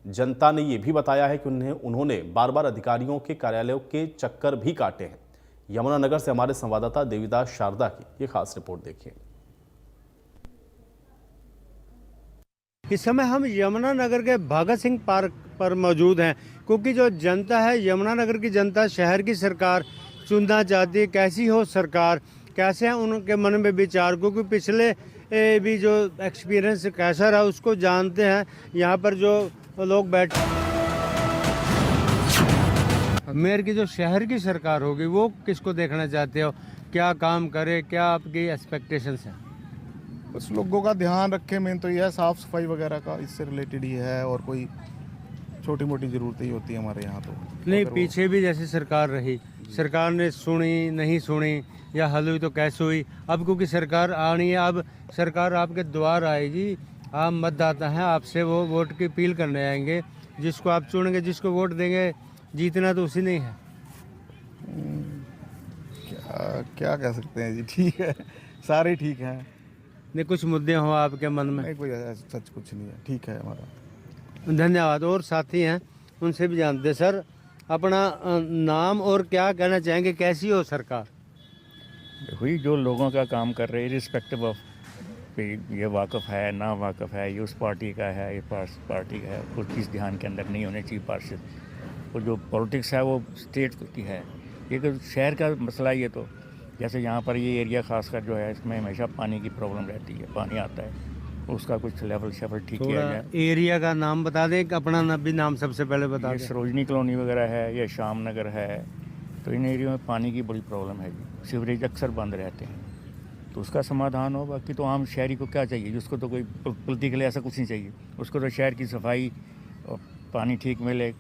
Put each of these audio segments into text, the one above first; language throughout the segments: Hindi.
जनता ने ये भी बताया है कि उन्होंने बार बार अधिकारियों के कार्यालयों के चक्कर भी काटे हैं। यमुनानगर से हमारे संवाददाता देवीदास शारदा की ये खास रिपोर्ट देखिए। इस समय हम यमुनानगर के भगत सिंह पार्क पर मौजूद हैं, क्योंकि जो जनता है, यमुनानगर की जनता शहर की सरकार चुनना चाहती है। कैसी हो सरकार, कैसे हैं उनके मन में विचार, क्योंकि पिछले भी जो एक्सपीरियंस कैसा रहा उसको जानते हैं। यहाँ पर जो लोग बैठे, मेयर की जो शहर की सरकार होगी वो किसको देखना चाहते हो, क्या काम करे, क्या आपकी एक्सपेक्टेशंस हैं? बस लोगों का ध्यान रखे, मेन तो यह है साफ़ सफाई वगैरह का, इससे रिलेटेड ही है। और कोई छोटी मोटी ज़रूरतें ही होती है हमारे यहाँ तो। नहीं, पीछे भी जैसी सरकार रही, सरकार ने सुनी नहीं सुनी, या हल हुई तो कैसे हुई। अब क्योंकि सरकार आनी है, अब सरकार आपके द्वार आएगी, आप मतदाता हैं, आपसे वो वोट की अपील करने आएंगे। जिसको आप चुनेंगे, जिसको वोट देंगे, जीतना तो उसी नहीं है। क्या कह सकते हैं जी, ठीक है, सारे ठीक हैं। नहीं, कुछ मुद्दे हो आपके मन में? नहीं, कोई सच कुछ नहीं है, ठीक है हमारा। धन्यवाद। और साथी हैं, उनसे भी जानते हैं। सर, अपना नाम और क्या कहना चाहेंगे, कैसी हो सरकार? हुई जो लोगों का काम कर रही है, रिस्पेक्टिव ऑफ ये वाकफ़ है ना वाकफ़ है, ये उस पार्टी का है, ये पार्टी का है, कुछ चीज़ ध्यान के अंदर नहीं होनी चाहिए पार्षद। और जो पॉलिटिक्स है वो स्टेट की है, ये तो शहर का मसला। ये तो जैसे यहाँ पर ये एरिया खासकर जो है, इसमें हमेशा पानी की प्रॉब्लम रहती है, पानी आता है, उसका कुछ लेवल शेवल ठीक किया जाए। एरिया का नाम बता दें, अपना भी नाम सबसे पहले बता दें। सरोजनी कॉलोनी वगैरह है या शाम नगर है, तो इन एरिया में पानी की बड़ी प्रॉब्लम है जी। सीवरेज अक्सर बंद रहते हैं, तो उसका समाधान हो। बाकी तो आम शहरी को क्या चाहिए, जिसको तो कोई पॉलिटिकल ऐसा कुछ नहीं चाहिए, उसको तो शहर की सफाई और पानी ठीक मिले।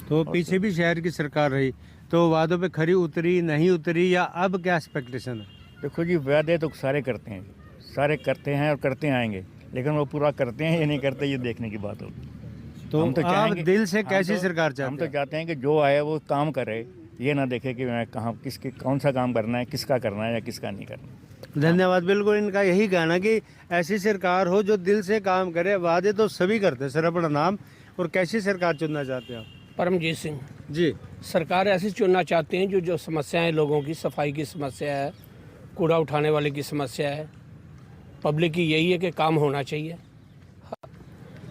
तो पीछे भी शहर की सरकार रही, तो वादों पे खरी उतरी नहीं उतरी, या अब क्या एक्सपेक्टेशन है? देखो जी, वादे तो सारे करते हैं, सारे करते हैं और करते आएंगे, लेकिन वो पूरा करते हैं या नहीं करते, ये देखने की बात होगी। तो हम तो आप दिल से कैसी सरकार चाहते हैं? हम तो चाहते हैं कि जो आए वो काम करे, ये ना देखे कि मैं कहाँ किसके कौन सा काम करना है, किसका करना है या किसका नहीं करना। धन्यवाद। बिल्कुल इनका यही कहना कि ऐसी सरकार हो जो दिल से काम करे। वादे तो सभी करते हैं। सर, अपना नाम और कैसी सरकार चुनना चाहते हैं आप? परमजीत सिंह जी। सरकार ऐसी चुनना चाहते हैं जो समस्याएं लोगों की, सफाई की समस्या है, कूड़ा उठाने वाले की समस्या है, पब्लिक की यही है कि काम होना चाहिए।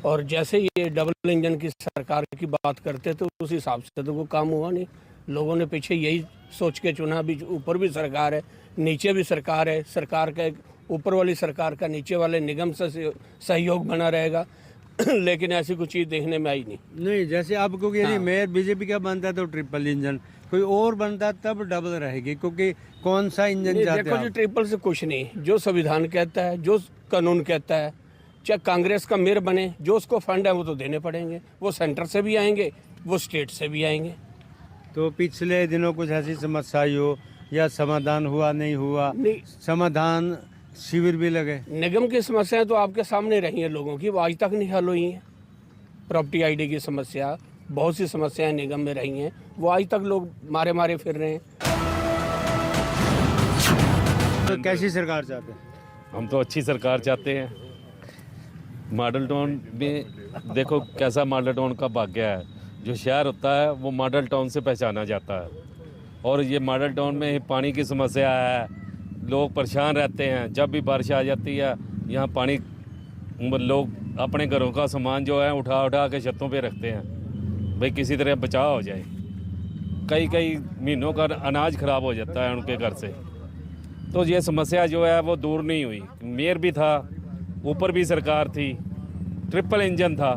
और जैसे ये डबल इंजन की सरकार की बात करते तो उस हिसाब से तो वो काम हुआ नहीं। लोगों ने पीछे यही सोच के चुना, अभी ऊपर भी सरकार है, नीचे भी सरकार है, सरकार का ऊपर वाली सरकार का नीचे वाले निगम से सहयोग बना रहेगा लेकिन ऐसी कुछ चीज़ देखने में आई नहीं। जैसे अब क्योंकि यदि मेयर बीजेपी का बनता है तो ट्रिपल इंजन, कोई और बनता तब डबल रहेगी, क्योंकि कौन सा इंजन चाहते देखो हैं? जी, ट्रिपल से कुछ नहीं, जो संविधान कहता है, जो कानून कहता है, चाहे कांग्रेस का मेयर बने, जो उसको फंड है वो तो देने पड़ेंगे, वो सेंटर से भी आएंगे, वो स्टेट से भी आएंगे। तो पिछले दिनों कुछ ऐसी समस्या हो या समाधान हुआ नहीं हुआ? नहीं, समाधान शिविर भी लगे। निगम की समस्याएं तो आपके सामने रही हैं लोगों की, वो आज तक नहीं हल हुई हैं। प्रॉपर्टी आईडी की समस्या, बहुत सी समस्याएं निगम में रही हैं, वो आज तक लोग मारे मारे फिर रहे हैं। तो कैसी सरकार चाहते हैं? हम तो अच्छी सरकार चाहते हैं। मॉडल टाउन में देखो कैसा मॉडल टाउन का भाग्य है। जो शहर होता है वो मॉडल टाउन से पहचाना जाता है, और ये मॉडल टाउन में पानी की समस्या है, लोग परेशान रहते हैं। जब भी बारिश आ जाती है यहाँ पानी, लोग अपने घरों का सामान जो है उठा उठा के छतों पे रखते हैं, भाई किसी तरह बचाव हो जाए। कई कई महीनों का अनाज ख़राब हो जाता है उनके घर से। तो ये समस्या जो है वो दूर नहीं हुई। मेयर भी था, ऊपर भी सरकार थी, ट्रिपल इंजन था,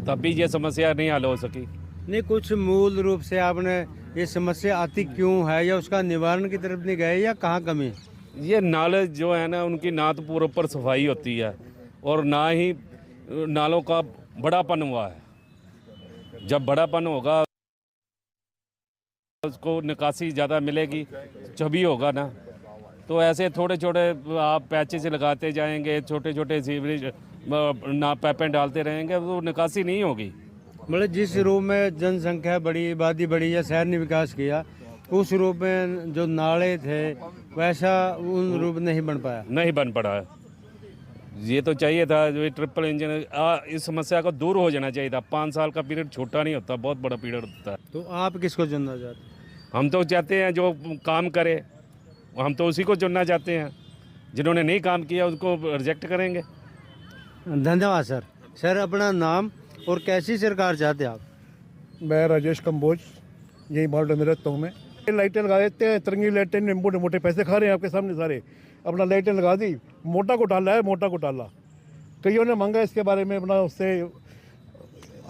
तब भी ये समस्या नहीं हल हो सकी। नहीं, कुछ मूल रूप से आपने ये समस्या आती क्यों है, या उसका निवारण की तरफ नहीं गए, या कहाँ कमी है? ये नाले जो है ना, उनकी ना तो प्रॉपर सफाई होती है और ना ही नालों का बड़ापन हुआ है। जब बड़ापन होगा उसको निकासी ज़्यादा मिलेगी, जभी होगा ना। तो ऐसे थोड़े छोटे आप पैचेस लगाते जाएंगे, छोटे छोटे सीवरेज ना पैपें डालते रहेंगे, तो निकासी नहीं होगी। मतलब जिस रूप में जनसंख्या बड़ी, आबादी बढ़ी या शहर ने विकास किया, उस रूप में जो नाले थे वैसा उन रूप नहीं बन पाया। नहीं बन पड़ा है। ये तो चाहिए था जो ट्रिपल इंजन इस समस्या को दूर हो जाना चाहिए था। 5 साल का पीरियड छोटा नहीं होता, बहुत बड़ा पीरियड होता है। तो आप किसको चुनना चाहते हैं? हम तो चाहते हैं जो काम करे, हम तो उसी को चुनना चाहते हैं। जिन्होंने नहीं काम किया उसको रिजेक्ट करेंगे। धन्यवाद सर। सर अपना नाम और कैसी सरकार चाहते हैं आप? मैं राजेश कंबोज, यही मॉडल में रहता हूँ मैं। लाइटें लगा देते हैं, तिरंगी लाइटें, मोटे मोटे पैसे खा रहे हैं आपके सामने सारे। अपना लाइटें लगा दी, मोटा घोटाला है, मोटा घोटाला। कईयों ने मांगा इसके बारे में, अपना उससे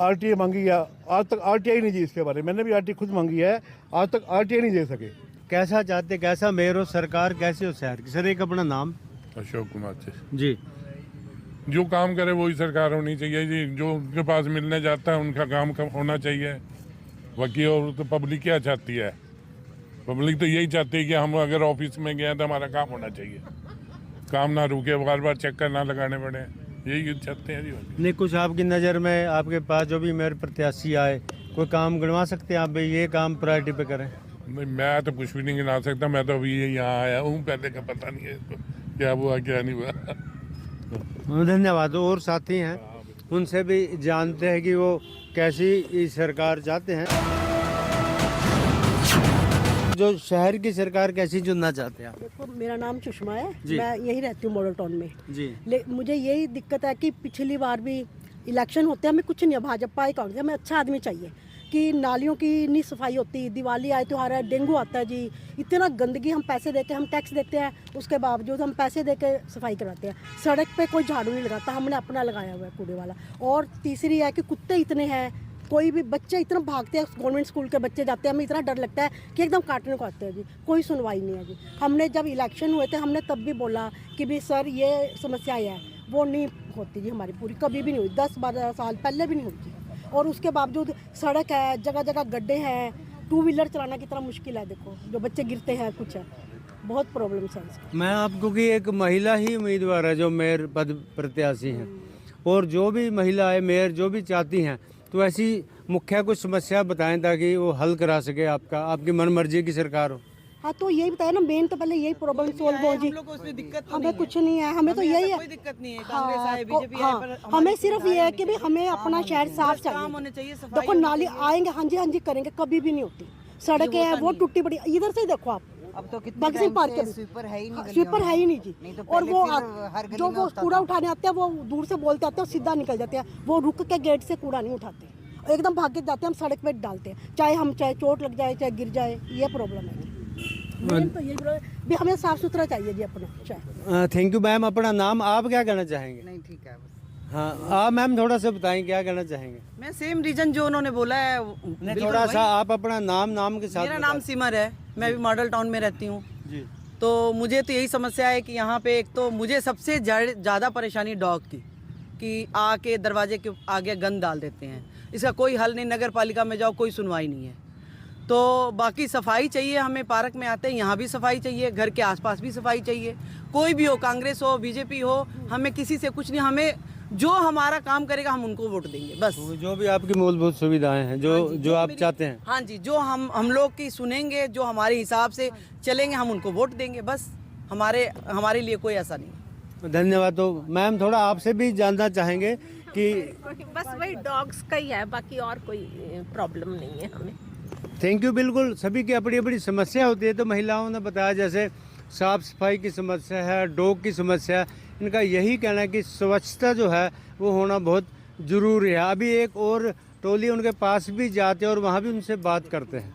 आरटीआई मांगी है, आज तक आरटीआई नहीं दी इसके बारे में। मैंने भी आरटीआई खुद मांगी है, आज तक आरटीआई नहीं दे सके। कैसा चाहते, कैसा मेयर हो, सरकार कैसी हो शहर की? सर एक अपना नाम। अशोक कुमार से। जी। जो काम करे वही सरकार होनी चाहिए जी। जो उनके पास मिलने जाता है उनका काम होना चाहिए। बाकी और तो पब्लिक क्या चाहती है? पब्लिक तो यही चाहती है कि हम अगर ऑफिस में गए तो हमारा काम होना चाहिए, काम ना रुके, बार बार चक्कर ना लगाने पड़े, यही चाहते हैं जी। नहीं, कुछ आपकी नज़र में आपके पास जो भी मेयर प्रत्याशी आए, कोई काम गिनवा सकते हैं आप भाई ये काम प्रायोरिटी पे करें? नहीं, मैं तो कुछ भी नहीं गिना सकता। मैं तो अभी यहाँ आया हूँ, पहले का पता नहीं है इसको क्या हुआ क्या नहीं हुआ। धन्यवाद। और साथी हैं, उनसे भी जानते हैं कि वो कैसी सरकार चाहते हैं। जो शहर की सरकार कैसी चुनना चाहते हैं आप? देखो, मेरा नाम सुषमा है, जी। मैं यही रहती हूँ मॉडल टाउन में जी। मुझे यही दिक्कत है कि पिछली बार भी इलेक्शन होते हैं, हमें कुछ नहीं है, भाजपा ही कांग्रेस, हमें अच्छा आदमी चाहिए। कि नालियों की नहीं सफाई होती, दिवाली आए त्योहार है, डेंगू आता है जी, इतना गंदगी, हम पैसे देके, हम टैक्स देते हैं, उसके बावजूद हम पैसे देके सफाई करवाते हैं। सड़क पे कोई झाड़ू नहीं लगाता, हमने अपना लगाया हुआ है कूड़े वाला। और तीसरी है कि कुत्ते इतने हैं, कोई भी बच्चे इतना भागते हैं, गवर्नमेंट स्कूल के बच्चे जाते हैं, हमें इतना डर लगता है कि एकदम काटने को आते हैं जी। कोई सुनवाई नहीं है जी। हमने जब इलेक्शन हुए थे हमने तब भी बोला कि भी सर ये समस्याएं है, वो नहीं होती जी हमारी पूरी, कभी भी नहीं हुई, 10-12 साल पहले भी नहीं हुई जी। और उसके बावजूद सड़क है, जगह जगह गड्ढे हैं, 2 व्हीलर चलाना कितना मुश्किल है। देखो जो बच्चे गिरते हैं, कुछ है, बहुत प्रॉब्लम है इसका। मैं आपको कि एक महिला ही उम्मीदवार है जो मेयर पद प्रत्याशी हैं, और जो भी महिला है मेयर जो भी चाहती हैं, तो ऐसी मुख्य कुछ समस्या बताएं ताकि वो हल करा सके, आपकी मन मर्जी की सरकार हो। हाँ तो यही बताया ना, मेन तो पहले यही प्रॉब्लम सोल्व हो जी। हमें कुछ नहीं है, हमें तो यही है, कोई दिक्कत नहीं है, कांग्रेस आए, बीजेपी आए, पर हमें सिर्फ ये है कि भी हमें अपना शहर साफ चाहिए। देखो नाली आएंगे, हाँ जी करेंगे, कभी भी नहीं होती। सड़कें हैं वो टूटी पड़ी, इधर से ही देखो आप, अब तो भगत सिंह पार्क के स्वीपर है ही नहीं, स्वीपर है ही नहीं जी। नहीं तो और वो जो वो होता कूड़ा उठाने आते हैं, वो दूर से बोलते आते हैं, सीधा निकल जाते हैं, वो रुक के गेट से कूड़ा नहीं उठाते, एकदम भाग के जाते हैं, हम सड़क पे डालते हैं, चाहे चोट लग जाए, चाहे गिर जाए, ये प्रॉब्लम है। तो यही भी हमें साफ सुथरा चाहिए जी अपना शहर। Thank you ma'am. अपना नाम, आप क्या कहना चाहेंगे? नहीं ठीक है। हाँ आप मैम थोड़ा सा बताएं क्या कहना चाहेंगे? मैं सेम रीजन जो उन्होंने बोला है, थोड़ा सा आप अपना नाम के साथ। मेरा नाम सिमर है, मैं भी मॉडल टाउन में रहती हूँ जी। तो मुझे तो यही समस्या है कि यहाँ पे एक तो मुझे सबसे ज़्यादा परेशानी डॉग की, कि आके दरवाजे के आगे गंद डाल देते हैं, इसका कोई हल नहीं, नगर पालिका में जाओ कोई सुनवाई नहीं है। तो बाकी सफाई चाहिए, हमें पार्क में आते हैं यहाँ भी सफाई चाहिए, घर के आसपास भी सफाई चाहिए, कोई भी हो, कांग्रेस हो बीजेपी हो, हमें किसी से कुछ नहीं, हमें जो हमारा काम करेगा हम उनको वोट देंगे बस। जो भी आपकी मूलभूत सुविधाएं हैं, जो आप चाहते हैं, हाँ जी, जो हम लोग की सुनेंगे, जो हमारे हिसाब से चलेंगे, हम उनको वोट देंगे बस। हमारे लिए कोई ऐसा नहीं। धन्यवाद। तो मैम थोड़ा आपसे भी जानना चाहेंगे कि बस वही डॉग्स का ही है, बाकी और कोई प्रॉब्लम नहीं है हमें। Thank you. बिल्कुल सभी की अपनी अपनी समस्या होती है, तो महिलाओं ने बताया जैसे साफ़ सफाई की समस्या है, डॉग की समस्या है, इनका यही कहना है कि स्वच्छता जो है वो होना बहुत ज़रूरी है। अभी एक और टोली उनके पास भी जाते हैं और वहाँ भी उनसे बात करते हैं।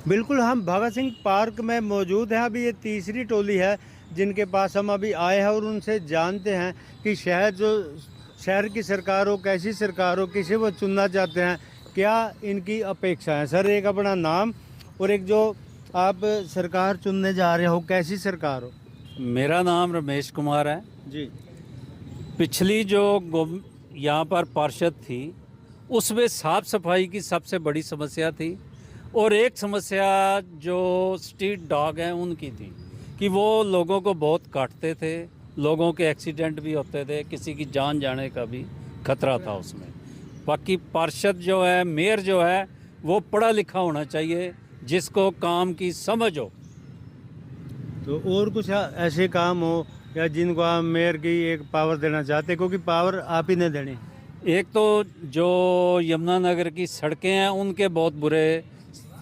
बिल्कुल हम भगत सिंह पार्क में मौजूद हैं। अभी ये तीसरी टोली है जिनके पास हम अभी आए हैं और उनसे जानते हैं कि शहर की सरकार हो, कैसी सरकार हो, किसे वो चुनना चाहते हैं, क्या इनकी अपेक्षा है। सर एक अपना नाम और एक जो आप सरकार चुनने जा रहे हो, कैसी सरकार हो? मेरा नाम रमेश कुमार है जी। पिछली जो यहाँ पर पार्षद थी उसमें साफ़ सफाई की सबसे बड़ी समस्या थी, और एक समस्या जो स्ट्रीट डॉग हैं उनकी थी कि वो लोगों को बहुत काटते थे, लोगों के एक्सीडेंट भी होते थे, किसी की जान जाने का भी खतरा था उसमें। बाकी पार्षद जो है, मेयर जो है, वो पढ़ा लिखा होना चाहिए, जिसको काम की समझ हो। तो और कुछ ऐसे काम हो या जिनको आप मेयर की एक पावर देना चाहते हैं, क्योंकि पावर आप ही ने देनी है। एक तो जो यमुनानगर की सड़कें हैं उनके बहुत बुरे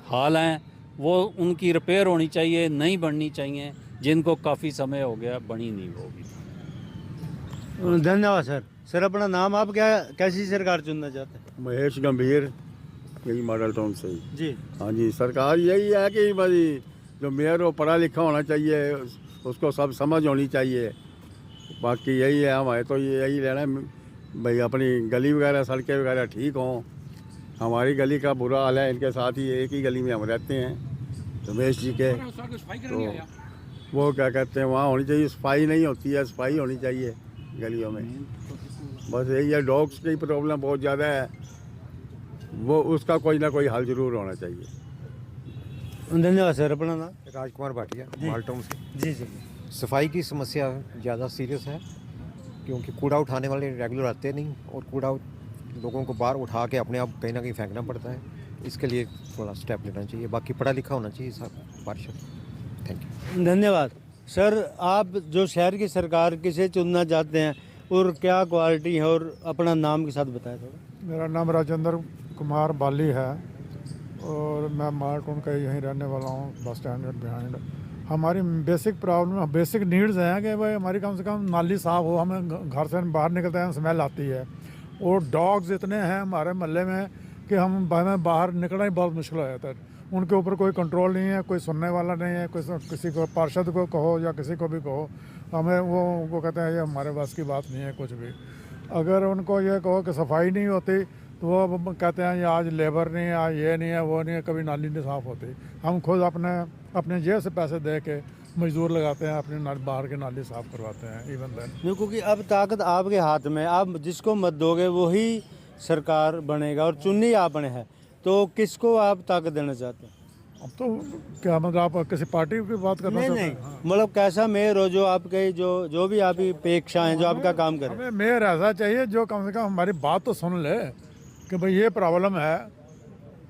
हाल हैं, वो उनकी रिपेयर होनी चाहिए, नई बननी चाहिए, जिनको काफ़ी समय हो गया बनी नहीं वो भी। धन्यवाद सर। सर अपना नाम, आप क्या कैसी सरकार चुनना चाहते हैं? महेश गंभीर, यही मॉडल टाउन से ही। जी हाँ जी, सरकार यही है कि भाई जो मेयर हो पढ़ा लिखा होना चाहिए, उसको सब समझ होनी चाहिए। बाकी यही है, हमारे तो यही लेना है भाई, अपनी गली वगैरह सड़कें वगैरह ठीक हों। हमारी गली का बुरा हाल है, इनके साथ ही एक ही गली में हम रहते हैं रमेश जी के। तो वो क्या कहते हैं, वहाँ होनी चाहिए, सफाई नहीं होती है, सफाई होनी चाहिए गलियों में। बस यही है, डॉग्स की प्रॉब्लम बहुत ज़्यादा है, वो उसका कोई ना कोई हल ज़रूर होना चाहिए। धन्यवाद सर। अपना नाम? राजकुमार भाटिया, माल टाउन से। जी जी। सफाई की समस्या ज़्यादा सीरियस है, क्योंकि कूड़ा उठाने वाले रेगुलर आते नहीं, और कूड़ा लोगों को बाहर उठा के अपने आप कहीं ना कहीं फेंकना पड़ता है। इसके लिए थोड़ा स्टेप लेना चाहिए। बाकी पढ़ा लिखा होना चाहिए सब पार्षद। Thank you. धन्यवाद सर। आप जो शहर की सरकार किसे चुनना चाहते हैं और क्या क्वालिटी है, और अपना नाम के साथ बताएं थोड़ा। मेरा नाम राजेंद्र कुमार बाली है और मैं मालटोन का यहीं रहने वाला हूँ, बस स्टैंड बिहाइंड। हमारी बेसिक प्रॉब्लम, बेसिक नीड्स हैं कि भाई हमारी कम से कम नाली साफ़ हो। हमें घर से बाहर निकलते हैं स्मेल आती है, और डॉग्स इतने हैं हमारे मोहल्ले में कि हमें बाहर निकलना ही बहुत मुश्किल हो जाता है। उनके ऊपर कोई कंट्रोल नहीं है, कोई सुनने वाला नहीं है। किसी को पार्षद को कहो या किसी को भी कहो, हमें वो कहते हैं ये हमारे बस की बात नहीं है कुछ भी। अगर उनको ये कहो कि सफाई नहीं होती तो वो कहते हैं ये आज लेबर नहीं है, आज ये नहीं है, वो नहीं है, कभी नाली नहीं साफ़ होती। हम खुद अपने जेब से पैसे दे के मजदूर लगाते हैं, अपनी बाहर की नाली साफ़ करवाते हैं। इवन देन क्योंकि अब ताकत आपके हाथ में, आप जिसको मत दोगे वही सरकार बनेगा, और चुनी आपने है, तो किसको आप ताकत देना चाहते हैं? अब तो क्या मतलब आप किसी पार्टी की बात करना चाहते हैं? नहीं, मतलब कैसा मेयर हो जो आपके जो भी आपकी अपेक्षा है, जो आपका काम करे। हमें मेयर ऐसा चाहिए जो कम से कम हमारी बात तो सुन ले कि भाई ये प्रॉब्लम है,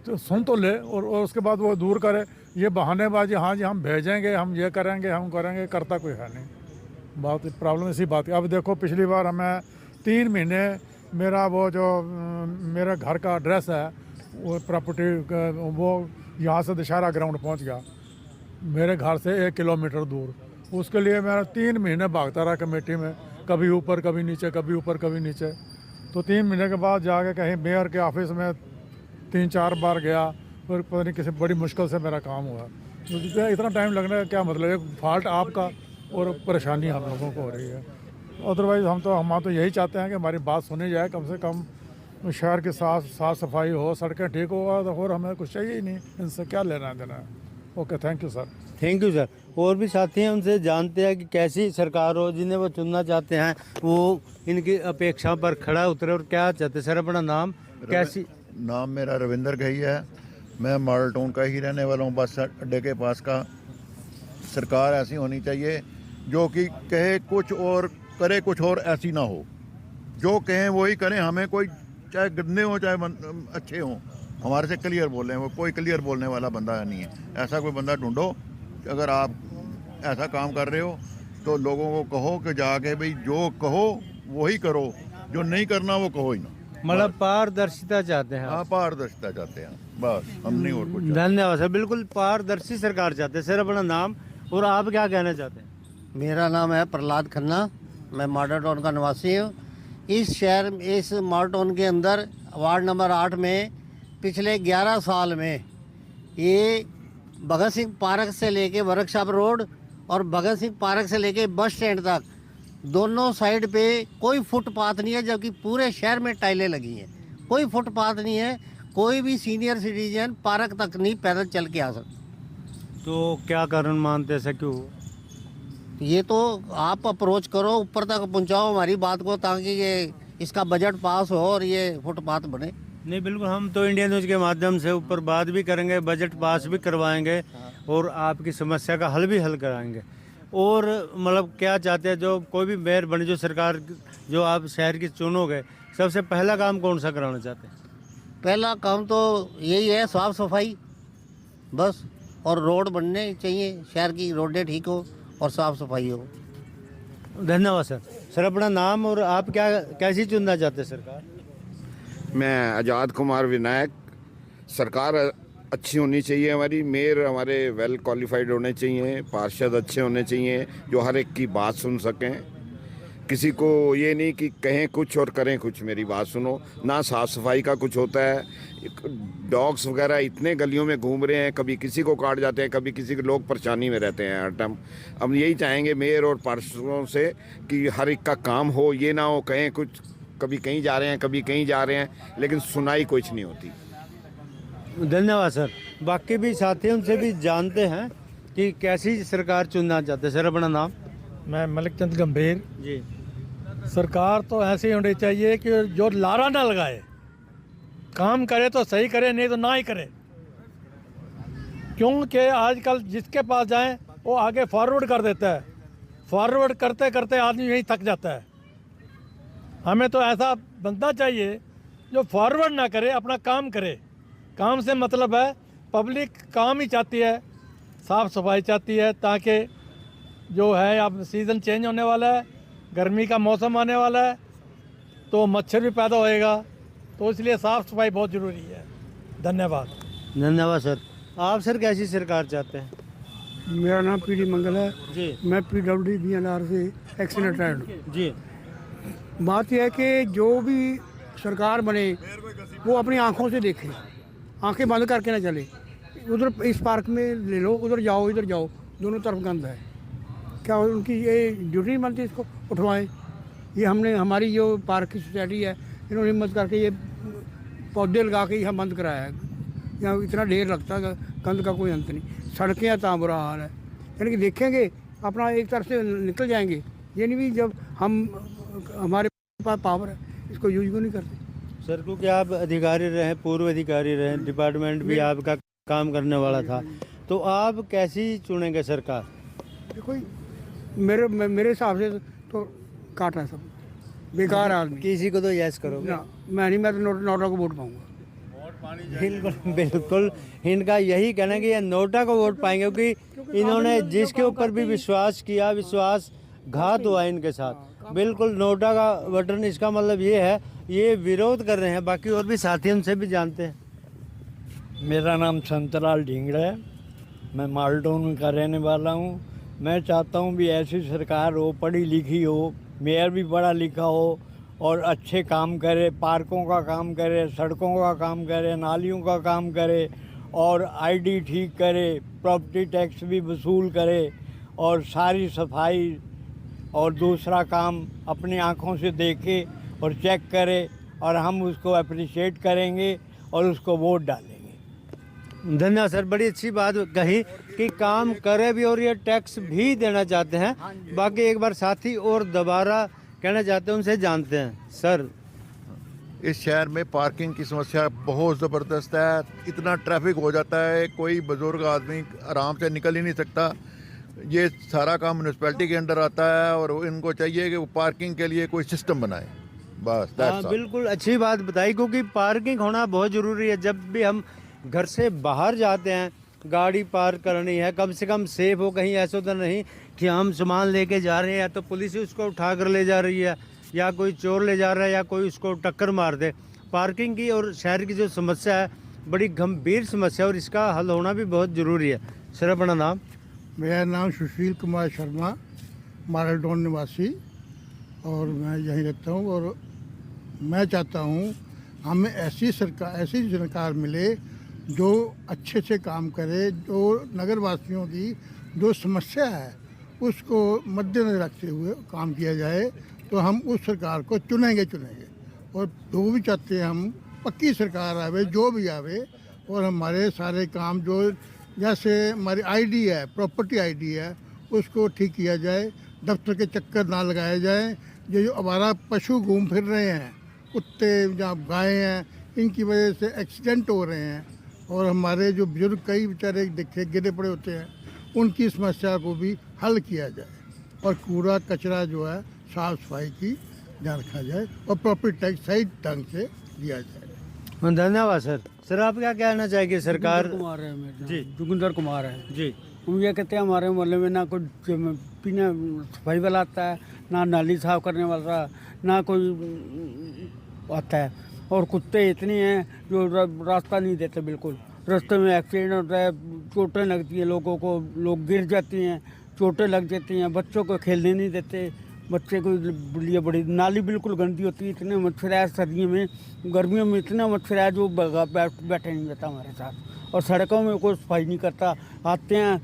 तो सुन तो ले, और उसके बाद वो दूर करे। ये बहानेबाजी, हाँ जी हम भेजेंगे, हम ये करेंगे, हम करेंगे, करता कोई है नहीं। बात प्रॉब्लम इसी बात की। अब देखो पिछली बार हमें 3 महीने मेरा वो जो मेरा घर का एड्रेस है, वो प्रॉपर्टी वो यहाँ से दशहरा ग्राउंड पहुँच गया, मेरे घर से 1 किलोमीटर दूर। उसके लिए मेरा 3 महीने भागता रहा कमेटी में, कभी ऊपर कभी नीचे, कभी ऊपर कभी नीचे। तो 3 महीने के बाद जाके कहीं मेयर के ऑफिस में 3-4 बार गया, फिर पता नहीं किसी बड़ी मुश्किल से मेरा काम हुआ। तो इतना टाइम लगने का क्या मतलब, एक फॉल्ट आपका और परेशानी हम लोगों को हो रही है। अदरवाइज़ हम तो यही चाहते हैं कि हमारी बात सुनी जाए, कम से कम शहर की साफ सफाई हो, सड़कें ठीक हो, और हमें कुछ चाहिए ही नहीं। इनसे क्या लेना देना है। Okay, thank you sir. Thank you sir. और भी साथी हैं, उनसे जानते हैं कि कैसी सरकार हो जिन्हें वो चुनना चाहते हैं, वो इनकी अपेक्षा पर खड़ा उतरे और क्या चाहते हैं। सर अपना नाम, कैसी? नाम मेरा रविंदर घई है, मैं मॉडल टाउन का ही रहने वाला हूँ, बस अड्डे के पास का। सरकार ऐसी होनी चाहिए जो कि कहे कुछ और करे कुछ और, ऐसी ना हो। जो कहें वही करें, हमें कोई चाहे गंदे हो चाहे अच्छे हों, हमारे से क्लियर बोल रहे हैं। वो कोई क्लियर बोलने वाला बंदा नहीं है। ऐसा कोई बंदा ढूंढो, अगर आप ऐसा काम कर रहे हो तो लोगों को कहो कि जाके भाई जो कहो वही करो, जो नहीं करना वो कहो ही ना। मतलब पारदर्शिता चाहते हैं? हाँ, पारदर्शिता चाहते हैं, बस, हम नहीं और कुछ। धन्यवाद सर। बिल्कुल पारदर्शी सरकार चाहते हैं। सर अपना नाम और आप क्या कहना चाहते हैं? मेरा नाम है प्रहलाद खन्ना, मैं मॉडल टाउन का निवासी हूँ। इस मॉडल टाउन के अंदर वार्ड नंबर 8 में पिछले 11 साल में ये भगत सिंह पार्क से लेके वर्कशॉप रोड और भगत सिंह पार्क से लेके बस स्टैंड तक दोनों साइड पे कोई फुटपाथ नहीं है, जबकि पूरे शहर में टाइलें लगी हैं। कोई फुटपाथ नहीं है, कोई भी सीनियर सिटीजन पार्क तक नहीं पैदल चल के आ सकता। तो क्या कारण मानते हैं, ऐसा क्यों? ये तो आप अप्रोच करो, ऊपर तक पहुंचाओ हमारी बात को, ताकि ये इसका बजट पास हो और ये फुटपाथ बने। नहीं, बिल्कुल, हम तो इंडिया न्यूज़ के माध्यम से ऊपर बात भी करेंगे, बजट पास भी करवाएंगे और आपकी समस्या का हल कराएंगे। और मतलब क्या चाहते हैं, जो कोई भी मेयर बने, जो सरकार जो आप शहर की चुनोगे, सबसे पहला काम कौन सा कराना चाहते हैं? पहला काम तो यही है, साफ़ सफाई बस, और रोड बनने चाहिए, शहर की रोडें ठीक हो, और साफ़ सफाई हो। धन्यवाद सर। सर अपना नाम और आप क्या कैसी चुनना चाहते हैं सरकार? मैं आज़ाद कुमार विनायक। सरकार अच्छी होनी चाहिए हमारी, मेयर हमारे वेल क्वालिफाइड होने चाहिए, पार्षद अच्छे होने चाहिए जो हर एक की बात सुन सकें। किसी को ये नहीं कि कहें कुछ और करें कुछ, मेरी बात सुनो ना। साफ़ सफाई का कुछ होता है, डॉग्स वगैरह इतने गलियों में घूम रहे हैं, कभी किसी को काट जाते हैं, कभी किसी के, लोग परेशानी में रहते हैं हर टाइम। हम यही चाहेंगे मेयर और पार्षदों से कि हर एक का काम हो, ये ना हो कहें कुछ, कभी कहीं जा रहे हैं कभी कहीं जा रहे हैं, लेकिन सुनाई कुछ नहीं होती। धन्यवाद सर। बाकी भी साथियों से भी जानते हैं कि कैसी सरकार चुनना चाहते हैं। सर अपना नाम? मैं मलिक चंद गंभीर जी। सरकार तो ऐसी होनी चाहिए कि जो लारा ना लगाए, काम करे तो सही करे, नहीं तो ना ही करे। क्योंकि आजकल जिसके पास जाएं वो आगे फॉरवर्ड कर देता है, फॉरवर्ड करते करते आदमी यहीं थक जाता है। हमें तो ऐसा बनना चाहिए जो फॉरवर्ड ना करे, अपना काम करे। काम से मतलब है पब्लिक काम ही चाहती है, साफ़ सफाई चाहती है, ताकि जो है अब सीज़न चेंज होने वाला है, गर्मी का मौसम आने वाला है, तो मच्छर भी पैदा होएगा, तो इसलिए साफ़ सफाई बहुत ज़रूरी है। धन्यवाद। धन्यवाद सर। आप सर कैसी सरकार चाहते हैं? मेरा नाम पीडी मंगल है जी। मैं PWD BNR से एक्सीडेंट रिटायर्ड। जी। बात यह है कि जो भी सरकार बने वो अपनी आंखों से देखे, आंखें बंद करके ना चले। उधर इस पार्क में ले लो, उधर जाओ इधर जाओ, दोनों तरफ गंद है। क्या उनकी ये ड्यूटी नहीं बनती इसको उठवाएं? ये हमने हमारी जो पार्क की सोसाइटी है, इन्होंने हिम्मत करके ये पौधे लगा के यहाँ बंद कराया है। यहाँ इतना ढेर लगता है, गंद का कोई अंत नहीं। सड़कें इतना बुरा हाल है, यानी कि देखेंगे अपना एक तरफ से निकल जाएंगे। ये नहीं भी जब हम हमारे पास पावर है इसको यूज क्यों नहीं करते। सर क्योंकि आप अधिकारी रहे, पूर्व अधिकारी रहे, डिपार्टमेंट भी आपका काम करने वाला था, तो आप कैसी चुनेंगे सरकार? देखो मेरे हिसाब से तो काटा सब बेकार आदमी। किसी को तो यस करोगे? ना, मैं नहीं, मैं तो नोटा को वोट पाऊंगा। बिल्कुल बिल्कुल, इनका यही कहना है कि ये नोटा को वोट पाएंगे, क्योंकि इन्होंने जिसके ऊपर भी विश्वास किया, विश्वासघात हुआ इनके साथ। बिल्कुल नोटा का बटन, इसका मतलब ये है ये विरोध कर रहे हैं। बाकी और भी साथियों से भी जानते हैं। मेरा नाम संतलाल ढींगड़ा है, मैं मालडोन का रहने वाला हूँ। मैं चाहता हूँ भी ऐसी सरकार हो, पढ़ी लिखी हो, मेयर भी पढ़ा लिखा हो और अच्छे काम करे, पार्कों का काम करे, सड़कों का काम करे, नालियों का काम करे और ID ठीक करे, प्रॉपर्टी टैक्स भी वसूल करे और सारी सफाई और दूसरा काम अपनी आँखों से देखे और चेक करे, और हम उसको अप्रिशिएट करेंगे और उसको वोट डालेंगे। धन्यवाद सर। बड़ी अच्छी बात कही कि काम करे भी और ये टैक्स भी देना चाहते हैं। बाकी एक बार साथी और दोबारा कहना चाहते हैं, उनसे जानते हैं। सर इस शहर में पार्किंग की समस्या बहुत ज़बरदस्त है, इतना ट्रैफिक हो जाता है, कोई बुजुर्ग आदमी आराम से निकल ही नहीं सकता। ये सारा काम म्यूनसिपैलिटी के अंडर आता है और इनको चाहिए कि वो पार्किंग के लिए कोई सिस्टम बनाए, बस। बिल्कुल अच्छी बात बताई, क्योंकि पार्किंग होना बहुत ज़रूरी है। जब भी हम घर से बाहर जाते हैं, गाड़ी पार्क करनी है, कम से कम सेफ हो। कहीं ऐसा तो नहीं कि हम सामान लेके जा रहे हैं या तो पुलिस उसको उठा कर ले जा रही है, या कोई चोर ले जा रहा है, या कोई उसको टक्कर मार दे। पार्किंग की और शहर की जो समस्या है बड़ी गंभीर समस्या है और इसका हल होना भी बहुत ज़रूरी है। सर अपना नाम? मेरा नाम सुशील कुमार शर्मा, मालडोन निवासी, और मैं यहीं रहता हूँ। और मैं चाहता हूँ हमें ऐसी सरकार मिले जो अच्छे से काम करे, जो नगर वासियों की जो समस्या है उसको मद्देनजर रखते हुए काम किया जाए, तो हम उस सरकार को चुनेंगे। और जो भी चाहते हैं हम पक्की सरकार आवे, जो भी आवे, और हमारे सारे काम जो जैसे हमारी ID है, प्रॉपर्टी ID है, उसको ठीक किया जाए, दफ्तर के चक्कर ना लगाए जाए। ये जो आवारा पशु घूम फिर रहे हैं, कुत्ते या गाय हैं, इनकी वजह से एक्सीडेंट हो रहे हैं, और हमारे जो बुजुर्ग कई बेचारे देखे गिरे पड़े होते हैं, उनकी समस्या को भी हल किया जाए, और कूड़ा कचरा जो है साफ़ सफाई की ध्यान रखा जाए, और प्रॉपर्टी टैक्स सही ढंग से दिया जाए। धन्यवाद सर। सर आप क्या कहना चाहेंगे सरकार? कुमार है मेरा जी। जोगिंदर कुमार है जी। हम ये कहते हैं हमारे मोहल्ले में ना कोई पीने सफाई वाला आता है, ना नाली साफ करने वाला, ना कोई आता है। और कुत्ते इतने हैं जो रास्ता नहीं देते बिल्कुल। रास्ते में एक्सीडेंट होता है, चोटें लगती हैं लोगों को, लोग गिर जाते हैं, चोटें लग जाती हैं, बच्चों को खेलने नहीं देते, बच्चे को लिए बड़ी नाली बिल्कुल गंदी होती है। इतने मच्छर है सर्दियों में, गर्मियों में इतना मच्छर है जो बैठे नहीं जाता हमारे साथ। और सड़कों में कोई सफाई नहीं करता, आते हैं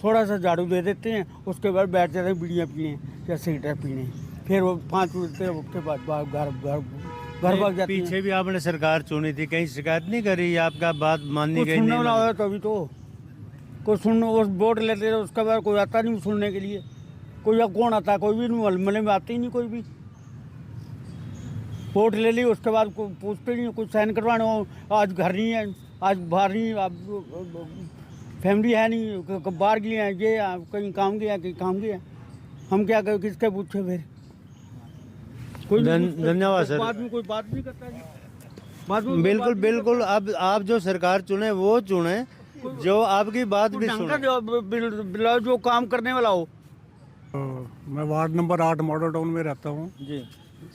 थोड़ा सा झाड़ू दे देते हैं, उसके बाद बैठ जाते हैं बीड़ियाँ पीने या सिगरेट पीने, फिर वो 5 मिनट के बाद घर भाग जाते हैं। पीछे भी आपने सरकार चुनी थी, कहीं शिकायत नहीं करी? आपका बात माननी गई? सुनने वाला होता तभी तो कोई सुनने, उस वोट लेते थे उसके बाद कोई आता नहीं सुनने के लिए। कोई अब कौन आता है? कोई भी मोहल्ले में आते ही नहीं कोई भी। वोट ले ली उसके बाद कोई पूछते नहीं, कुछ साइन करवाने हो, आज घर नहीं है, आज बाहर नहीं, अब फैमिली है नहीं, बाहर गए हैं, ये कहीं काम गया, कहीं काम गया, हम क्या करें, किसके पूछे फिर? कोई धन्यवाद सर। बाद में कोई बात नहीं करता जी। बिल्कुल बिल्कुल। अब आप जो सरकार चुने वो चुने जो आपकी बात भी सुने, जो काम करने वाला हो। मैं वार्ड नंबर 8 मॉडल टाउन में रहता हूँ जी।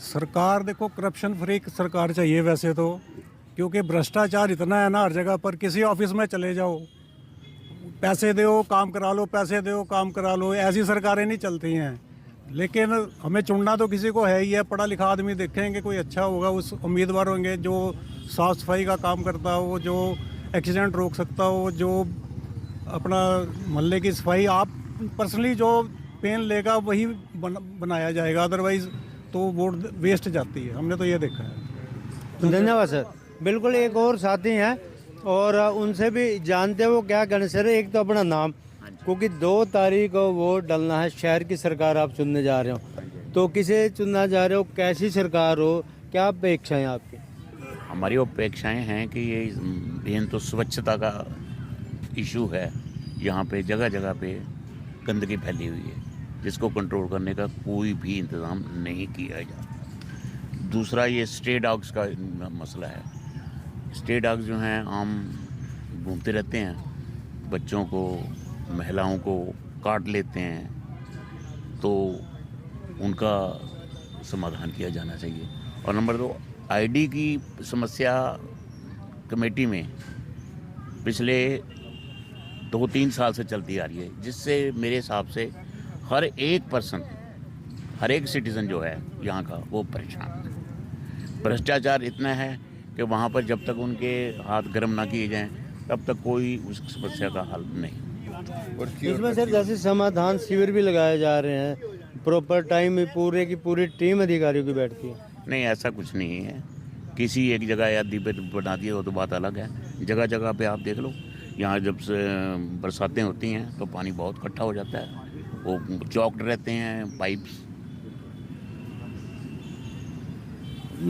सरकार देखो करप्शन फ्री सरकार चाहिए वैसे तो, क्योंकि भ्रष्टाचार इतना है ना हर जगह पर। किसी ऑफिस में चले जाओ, पैसे दो काम करा लो, पैसे दो काम करा लो, ऐसी सरकारें नहीं चलती हैं। लेकिन हमें चुनना तो किसी को है ही है, पढ़ा लिखा आदमी देखेंगे, कोई अच्छा होगा, उस उम्मीदवार होंगे जो साफ़ सफाई का काम करता हो, जो एक्सीडेंट रोक सकता हो, जो अपना मोहल्ले की सफाई आप पर्सनली जो पेन लेगा वही बनाया जाएगा, अदरवाइज़ तो वोट वेस्ट जाती है। हमने तो ये देखा है। धन्यवाद सर। बिल्कुल, एक और साथी हैं और उनसे भी जानते हो क्या कहना सर। एक तो अपना नाम, क्योंकि 2 तारीख को वोट डालना है, शहर की सरकार आप चुनने जा रहे हो, तो किसे चुनना जा रहे हो, कैसी सरकार हो, क्या अपेक्षाएं आपकी? हमारी अपेक्षाएं हैं कि ये मेन तो स्वच्छता का इशू है। यहाँ पे जगह जगह पे गंदगी फैली हुई है, जिसको कंट्रोल करने का कोई भी इंतज़ाम नहीं किया जाता। दूसरा ये स्ट्रे डॉग्स का मसला है। स्ट्रे डॉग्स जो हैं आम घूमते रहते हैं, बच्चों को महिलाओं को काट लेते हैं, तो उनका समाधान किया जाना चाहिए। और नंबर 2, आईडी की समस्या कमेटी में पिछले 2-3 साल से चलती आ रही है, जिससे मेरे हिसाब से हर एक पर्सन, हर एक सिटीज़न जो है यहाँ का वो परेशान है। भ्रष्टाचार इतना है कि वहाँ पर जब तक उनके हाथ गर्म ना किए जाएं तब तक कोई उस समस्या का हल नहीं। इसमें सर जैसे समाधान शिविर भी लगाए जा रहे हैं, प्रॉपर टाइम में पूरे की पूरी टीम अधिकारियों की बैठती है? नहीं, ऐसा कुछ नहीं है। किसी एक जगह या डिबेट बना दिए हो तो बात अलग है। जगह जगह पे आप देख लो, यहाँ जब से बरसातें होती हैं तो पानी बहुत इकट्ठा हो जाता है, वो चौक्ड रहते हैं पाइप्स।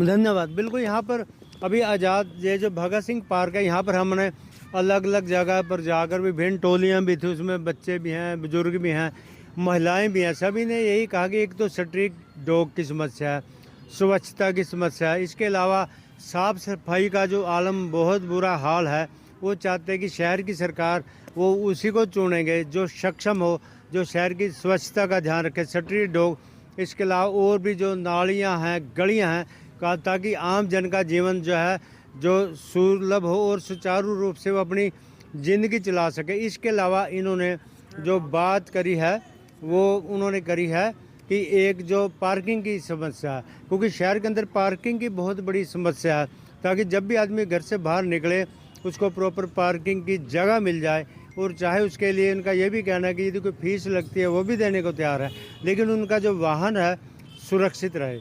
धन्यवाद। बिल्कुल, यहाँ पर अभी आज़ाद ये जो भगत सिंह पार्क है, यहाँ पर हमने अलग अलग जगह पर जाकर विभिन्न टोलियाँ भी थी, उसमें बच्चे भी हैं, बुजुर्ग भी हैं, महिलाएं भी हैं। सभी ने यही कहा कि एक तो स्ट्रीट डॉग की समस्या है, स्वच्छता की समस्या है, इसके अलावा साफ़ सफाई का जो आलम बहुत बुरा हाल है। वो चाहते हैं कि शहर की सरकार वो उसी को चुनेंगे जो सक्षम हो, जो शहर की स्वच्छता का ध्यान रखे, स्ट्रीट डॉग। इसके अलावा और भी जो नालियाँ हैं, गलियाँ हैं, ताकि आम जन का जीवन जो है जो सुलभ हो और सुचारू रूप से वो अपनी ज़िंदगी चला सके। इसके अलावा इन्होंने जो बात करी है वो उन्होंने करी है कि एक जो पार्किंग की समस्या है, क्योंकि शहर के अंदर पार्किंग की बहुत बड़ी समस्या है, ताकि जब भी आदमी घर से बाहर निकले उसको प्रॉपर पार्किंग की जगह मिल जाए। और चाहे उसके लिए उनका ये भी कहना है कि यदि कोई फीस लगती है वो भी देने को तैयार है, लेकिन उनका जो वाहन है सुरक्षित रहे।